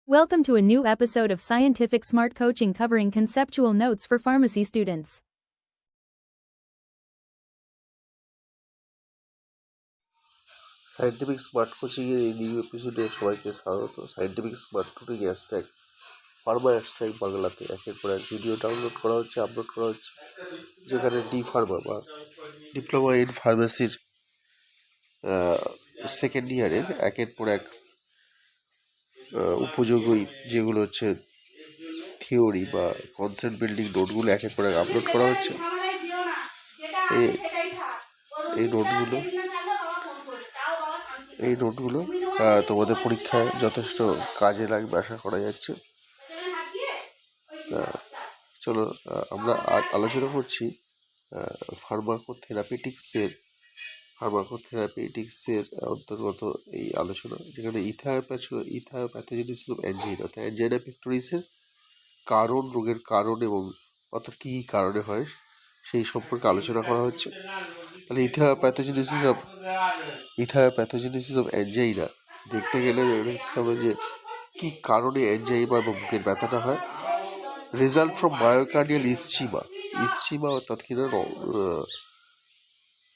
Welcome to a new episode of Scientific Smart Coaching covering conceptual notes for pharmacy students. Scientific smart কোচিংয়ের এই new এপিসোডে সবাইকে স্বাগত। Scientific smart coaching hashtag Pharma hashtag বাংলাতে একের পর এক ভিডিও ডাউনলোড করা হচ্ছে, আপলোড করা হচ্ছে, যেখানে ডি ফার্মা বা ডিপ্লোমা ইন ফার্মেসির সেকেন্ড ইয়ারের একের পর এক উপযোগী যেগুলো হচ্ছে থিওরি বা কনসেপ্ট বিল্ডিং নোটগুলো একের পর এক আপলোড করা হচ্ছে। এই নোটগুলো তোমাদের পরীক্ষায় যথেষ্ট কাজে লাগবে আশা করা যাচ্ছে। চলো আমরা আজ আলোচনা করছি ফার্মাকোথেরাপিটিক্সের অন্তর্গত এই আলোচনা, যেখানে ইথায়োপ্যাথোজেনেসিস অফ অ্যাঞ্জাইনা অর্থাৎ অ্যাঞ্জাইনা পেক্টোরিসের কারণ, রোগের কারণ এবং অর্থাৎ কী কারণে হয় সেই সম্পর্কে আলোচনা করা হচ্ছে। তাহলে ইথায়োপ্যাথোজেনেসিস অফ অ্যাঞ্জাইনা দেখতে গেলে দেখতে হবে যে কী কারণে অ্যাঞ্জাইনা বা বুকের ব্যথাটা হয়। রেজাল্ট ফ্রম মায়োকার্ডিয়াল ইসচিমা অর্থাৎ কিনা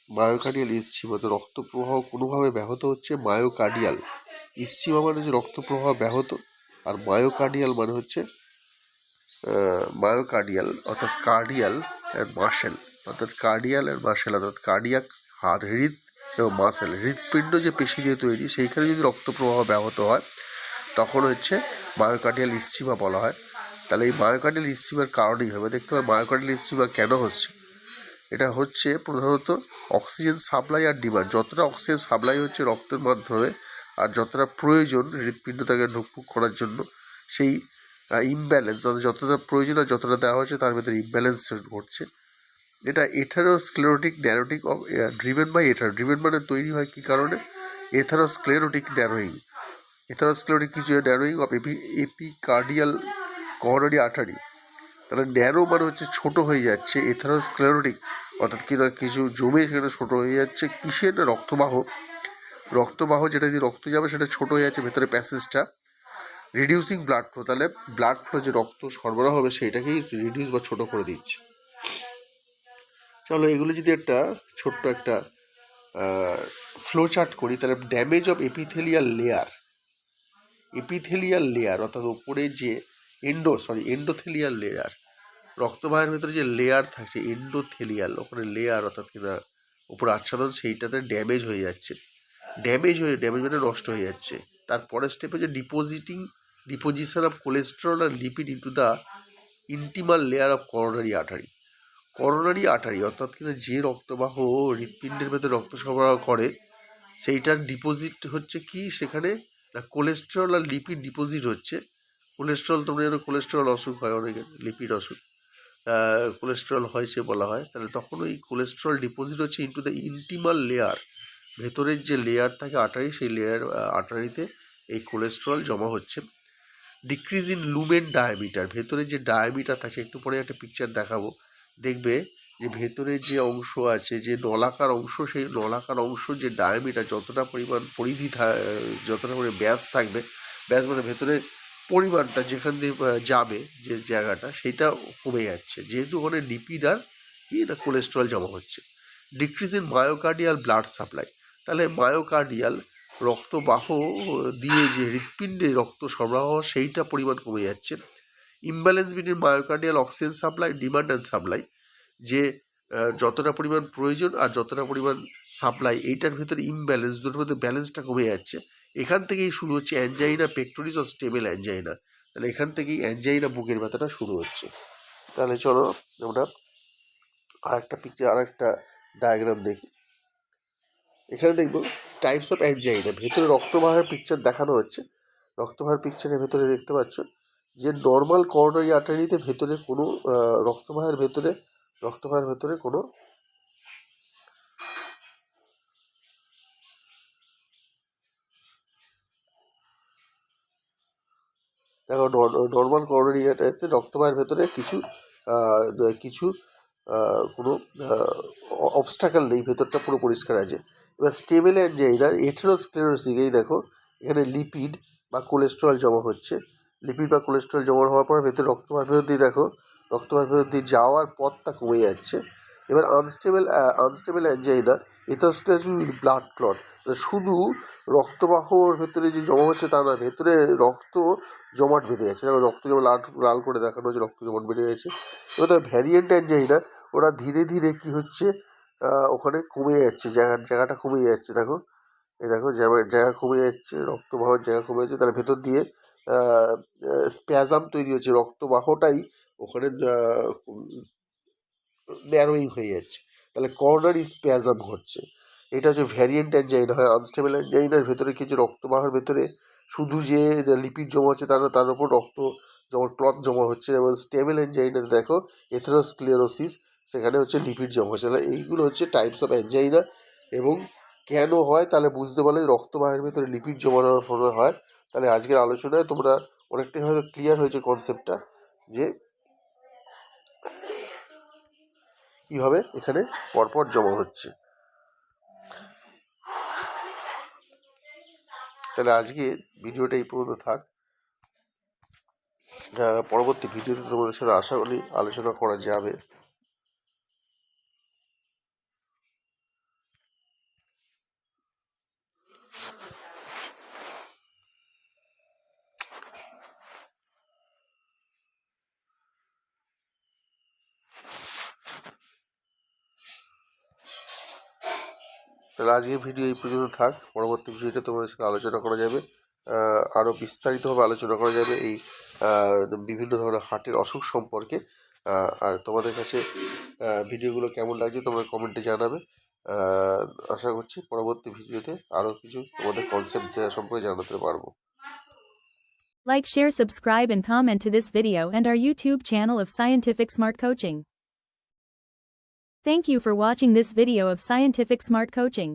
মায়োকার্ডিয়াল ইসচিমা তো রক্ত প্রবাহ কোনোভাবে ব্যাহত হচ্ছে। মায়োকার্ডিয়াল ইসচিমা মানে হচ্ছে রক্ত প্রবাহ ব্যাহত, আর মায়োকার্ডিয়াল মানে হচ্ছে মায়োকার্ডিয়াল অর্থাৎ কার্ডিয়াল অ্যান্ড মাসেল অর্থাৎ কার্ডিয়াক হাত, হৃদ এবং মাসেল, হৃৎপিণ্ড যে পেশি দিয়ে তৈরি সেইখানে যদি রক্ত প্রবাহ ব্যাহত হয় তখন হচ্ছে মায়োকার্ডিয়াল ইসচিমা বলা হয়। তাহলে এই মায়োকার্ডিয়াল ইসচিমার কারণেই হবে। দেখতে হবে মায়োকার্ডিয়াল ইসচিমা কেন হচ্ছে। এটা হচ্ছে প্রধানত অক্সিজেন সাপ্লাই আর ডিমান্ড। যতটা অক্সিজেন সাপ্লাই হচ্ছে রক্তের মাধ্যমে আর যতটা প্রয়োজন হৃৎপিণ্ড তাকে ঢুকপুক করার জন্য, সেই ইমব্যালেন্স যতটা প্রয়োজন আর যতটা দেওয়া হচ্ছে তার ভেতরে ইমব্যালেন্স ঘটছে। এটা এথারোস্ক্লেরোটিক ন্যারোটিক ড্রিভেন মানে তৈরি হয় কী কারণে? এথারোস্ক্লেরোটিক কিছু narrowing of epicardial coronary artery. তাহলে ন্যারো মানে হচ্ছে ছোটো হয়ে যাচ্ছে, এথারোস্ক্লেরোটিক অর্থাৎ কিছু জমে সেখানে ছোটো হয়ে যাচ্ছে। কিসের? রক্তবাহ যেটা দিয়ে রক্ত যাবে সেটা ছোটো হয়ে যাচ্ছে ভেতরে প্যাসেজটা। রিডিউসিং ব্লাড ফ্লো, তাহলে ব্লাড ফ্লো যে রক্ত সরবরাহ হবে সেইটাকেই রিডিউস বা ছোটো করে দিচ্ছে। চলো এগুলো যদি একটা ছোট্ট একটা ফ্লো চার্ট করি, তাহলে ড্যামেজ অফ এপিথেলিয়াল লেয়ার অর্থাৎ ওপরে যে এন্ডোথেলিয়াল লেয়ার, রক্তবাহের ভেতরে যে লেয়ার থাকছে এন্ডোথেলিয়াল, ওখানে লেয়ার অর্থাৎ কিনা উপরে আচ্ছাদন, সেইটাতে ড্যামেজ হয়ে যাচ্ছে। ড্যামেজ মানে নষ্ট হয়ে যাচ্ছে। তারপরের স্টেপ হচ্ছে ডিপোজিশন অফ কোলেস্টেরল আর lipid into the intimal layer of coronary artery অর্থাৎ কিনা যে রক্তবাহ হৃৎপিণ্ডের ভেতরে রক্ত সরবরাহ করে সেইটার ডিপোজিট হচ্ছে কি সেখানে না, কোলেস্টেরল আর লিপিড ডিপোজিট হচ্ছে। কোলেস্টেরল তোমরা যেন কোলেস্টেরল অসুখ হয় অনেকের, লিপিড অসুখ কোলেস্টেরল হয় সে বলা হয়। তাহলে তখন ওই কোলেস্টেরল ডিপোজিট হচ্ছে ইন্টু দ্য ইন্টিমাল লেয়ার, ভেতরের যে লেয়ার থাকে আর্টারি, সেই লেয়ার আর্টারিতে এই কোলেস্টেরল জমা হচ্ছে। ডিক্রিজ ইন লুমেন ডায়ামিটার, ভেতরে যে ডায়ামিটার থাকে, একটু পরে একটা পিকচার দেখাবো, দেখবে যে ভেতরে যে অংশ আছে, যে নলাকার অংশ, সেই নলাকার অংশ যে ডায়ামিটার যতটা পরিমাণ পরিধি যতটা করে ব্যাস থাকবে, ব্যাস মানে ভেতরে পরিমাণটা যেখান দিয়ে যাবে যে জায়গাটা, সেটা কমে যাচ্ছে, যেহেতু ওখানে লিপিড আর কি না কোলেস্টেরল জমা হচ্ছে। Decrease in myocardial blood supply, তাহলে মায়োকার্ডিয়াল রক্তবাহ দিয়ে যে হৃৎপিণ্ডে রক্ত সরবরাহ সেইটা পরিমাণ কমে যাচ্ছে। Imbalance between myocardial oxygen supply, demand and supply, যে যতটা পরিমাণ প্রয়োজন আর যতটা পরিমাণ সাপ্লাই, এইটার ভেতরে ইমব্যালেন্স, দুটোর মধ্যে ব্যালেন্সটা কমে যাচ্ছে। এখান থেকেই শুরু হচ্ছে অ্যাঞ্জাইনা পেক্টোরিস ও স্টেবল অ্যাঞ্জাইনা। তাহলে এখান থেকেই অ্যাঞ্জাইনা বুকের ব্যথাটা শুরু হচ্ছে। তাহলে চলো আমরা আর একটা ডায়াগ্রাম দেখি। এখানে দেখব টাইপস অফ অ্যাঞ্জাইনা, ভেতরে রক্তবাহের পিকচার দেখানো হচ্ছে। রক্তবাহের পিকচারের ভেতরে দেখতে পাচ্ছ যে নর্মাল করোনারি আর্টারিতে ভেতরে কোনো রক্তবাহের ভেতরে কোনো দেখো নর্মাল করোনারি আর্টারিতে রক্তবাহের ভেতরে কিছু কোনো অবস্টাকেল নেই, ভেতরটা পুরো পরিষ্কার আছে। এবার স্টেবল অ্যাঞ্জাইনার এথেরোস্ক্লেরোসিস, এই দেখো এখানে লিপিড বা কোলেস্টেরল জমা হচ্ছে, লিপিড বা কোলেস্টেরল জমা হওয়ার পর ভেতরে রক্তবাহিকার ভেতর দিয়ে দেখো রক্তবাহিকার ভেতর দিয়ে যাওয়ার পথটা কমে যাচ্ছে। এবার আনস্টেবল অ্যাঞ্জাইনা ইথারস্টেজ উইথ ব্লাড ক্লট, শুধু রক্তবাহর ভেতরে যে জমা হচ্ছে তা না, ভেতরে রক্ত জমাট বেঁধে যাচ্ছে। দেখো রক্ত জমা লাল করে দেখানো হচ্ছে, রক্ত জমাট বেঁধে যাচ্ছে। এবার তার ভ্যারিয়েন্ট অ্যাঞ্জাইনা, ওরা ধীরে ধীরে কী হচ্ছে ওখানে কমে যাচ্ছে, জায়গাটা কমে যাচ্ছে। দেখো দেখো জায়গা কমে যাচ্ছে, রক্তবাহর জায়গা কমে যাচ্ছে, তার ভেতর দিয়ে স্প্যাজাম তৈরি হচ্ছে, রক্তবাহটাই ওখানে ন্যারোয়িং হয়ে যাচ্ছে, তাহলে করোনারি স্প্যাজাম ঘটছে। এটা হচ্ছে ভ্যারিয়েন্ট অ্যাঞ্জাইনা। হয় আনস্টেবল অ্যাঞ্জাইনার ভেতরে কিছু রক্তবাহর ভেতরে শুধু যে লিপিড জমা হচ্ছে তার উপর রক্ত জমা ক্লথ জমা হচ্ছে। এবং স্টেবল অ্যাঞ্জাইনাতে দেখো এথেরোস্ক্লেরোসিস, সেখানে হচ্ছে লিপিড জমা হচ্ছে। তাহলে এইগুলো হচ্ছে টাইপস অফ অ্যাঞ্জাইনা। এবং কেন হয় তাহলে বুঝতে পারলে রক্তবাহের ভেতরে লিপিড জমানোর ফলে হয়। তাহলে আজকের আলোচনায় তোমরা অনেকটাই হয়তো ক্লিয়ার হয়েছে কনসেপ্টটা, যে কীভাবে এখানে পরপর জমা হচ্ছে। তাহলে আজকে ভিডিওটা এই পর্যন্ত থাক। পরবর্তী ভিডিওতে তোমাদের সাথে আশা করি আলোচনা করা যাবে। তাহলে আজকের ভিডিও এই পর্যন্ত থাক। পরবর্তী ভিডিওতে তোমাদের সাথে আলোচনা করা যাবে, আরও বিস্তারিতভাবে আলোচনা করা যাবে এই বিভিন্ন ধরনের হার্টের অসুখ সম্পর্কে। আর তোমাদের কাছে ভিডিওগুলো কেমন লাগছে তোমরা কমেন্টে জানাবে। আশা করছি পরবর্তী ভিডিওতে আরও কিছু তোমাদের কনসেপ্ট সম্পর্কে জানাতে পারবো। Like, share, subscribe and comment to this video and our YouTube channel of Scientific Smart Coaching. Thank you for watching this video of Scientific Smart Coaching.